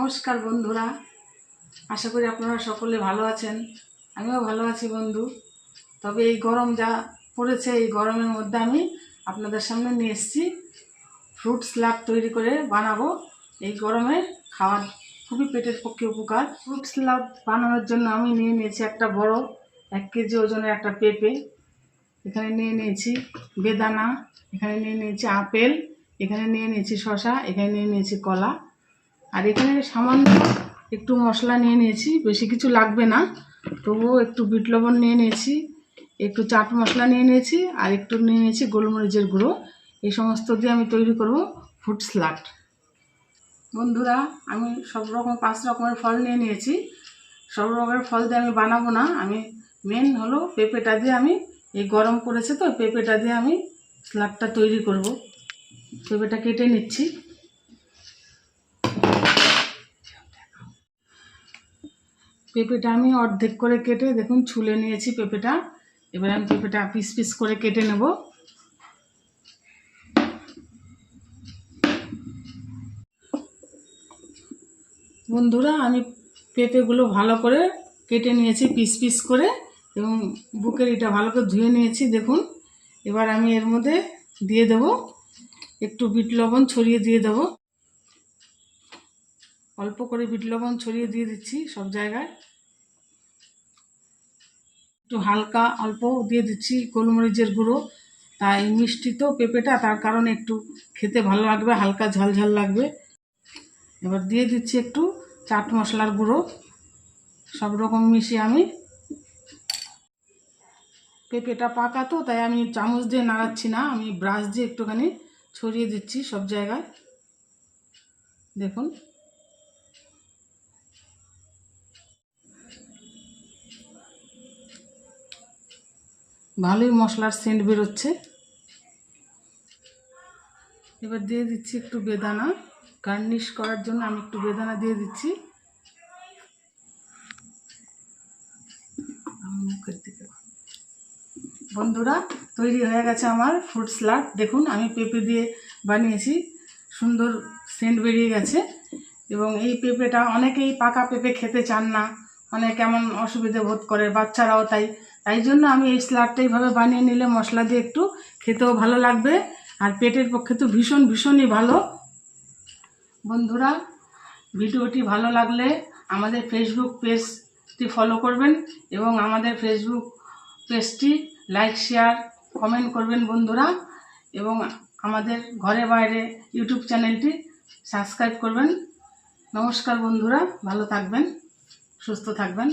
নমস্কার বন্ধুরা, আশা করি আপনারা সকলে ভালো আছেন। আমিও ভালো আছি বন্ধু। তবে এই গরম যা পড়েছে, এই গরমের মধ্যে আমি আপনাদের সামনে নিয়ে এসেছি ফ্রুট স্যালাড তৈরি করে বানাবো। এই গরমে খাওয়ার খুবই পেটের পক্ষে উপকার। ফ্রুট স্যালাড বানানোর জন্য আমি নিয়ে নিয়েছি একটা বড় 1 কেজি ওজনের একটা পেঁপে, এখানে নিয়ে নিয়েছি বেদানা, এখানে নিয়ে নিয়েছি আপেল, এখানে নিয়ে নিয়েছি শসা, এখানে নিয়ে নিয়েছি কলা, আর এখানে সামান্য একটু মশলা নিয়ে নিয়েছি। বেশি কিছু লাগবে না, তবুও একটু বিট লবণ নিয়ে নিয়েছি, একটু চাট মশলা নিয়ে নিয়েছি, আর একটু নিয়ে নিয়েছি গোলমরিচের গুঁড়ো। এই সমস্ত দিয়ে আমি তৈরি করব ফ্রুট স্যালাড। বন্ধুরা, আমি সব রকম 5 রকমের ফল নিয়ে নিয়েছি। সব রকমের ফল দিয়ে আমি বানাবো না, আমি মেন হলো পেঁপেটা দিয়ে, আমি এই গরম পড়েছে তো পেঁপেটা দিয়ে আমি স্যালাডটা তৈরি করব। পেঁপেটা কেটে নিচ্ছি। পেঁপেটা আমি অর্ধেক করে কেটে দেখুন ছুলে নিয়েছি পেঁপেটা। এবার আমি পেঁপেটা পিস পিস করে কেটে নেব। বন্ধুরা, আমি পেঁপেগুলো ভালো করে কেটে নিয়েছি পিস পিস করে, এবং বুকের এটা ভালো করে ধুয়ে নিয়েছি দেখুন। এবার আমি এর মধ্যে দিয়ে দেব একটু বিট লবণ ছড়িয়ে দিয়ে দেব। অল্প করে বিট লবণ ছড়িয়ে দিয়ে দিচ্ছি সব জায়গায়। একটু হালকা অল্প দিয়ে দিচ্ছি গোলমরিচের গুঁড়ো। তাই মিষ্টি তো পেঁপেটা, তার কারণে একটু খেতে ভালো লাগবে, হালকা ঝাল ঝাল লাগবে। এবার দিয়ে দিচ্ছি একটু চাট মশলার গুঁড়ো। সব রকম মিশিয়ে আমি, পেঁপেটা পাকা তো তাই আমি চামচ দিয়ে নাড়াচ্ছি না, আমি ব্রাশ দিয়ে একটুখানি ছড়িয়ে দিচ্ছি সব জায়গায় দেখুন। ভালোই মশলার সেন্ট বেরোচ্ছে। এবার দিয়ে দিচ্ছি একটু বেদানা, গার্নিশ করার জন্য আমি একটু বেদানা দিয়ে দিচ্ছি। মুখের দিকে বন্ধুরা, তৈরি হয়ে গেছে আমার ফ্রুট স্যালাড। দেখুন আমি পেঁপে দিয়ে বানিয়েছি, সুন্দর সেন্ট বেরিয়ে গেছে। এবং এই পেঁপেটা অনেকেই পাকা পেঁপে খেতে চান না, অনেক কেমন অসুবিধে বোধ করে, বাচ্চারাও তাই জন্য আমি এই স্যালাডটা এইভাবে বানিয়ে নিলে মশলা দিয়ে একটু খেতেও ভালো লাগবে, আর পেটের পক্ষে তো ভীষণই ভালো। বন্ধুরা, ভিডিওটি ভালো লাগলে আমাদের ফেসবুক পেজটি ফলো করবেন, এবং আমাদের ফেসবুক পেজটি লাইক শেয়ার কমেন্ট করবেন বন্ধুরা, এবং আমাদের ঘরে বাইরে ইউটিউব চ্যানেলটি সাবস্ক্রাইব করবেন। নমস্কার বন্ধুরা, ভালো থাকবেন, সুস্থ থাকবেন।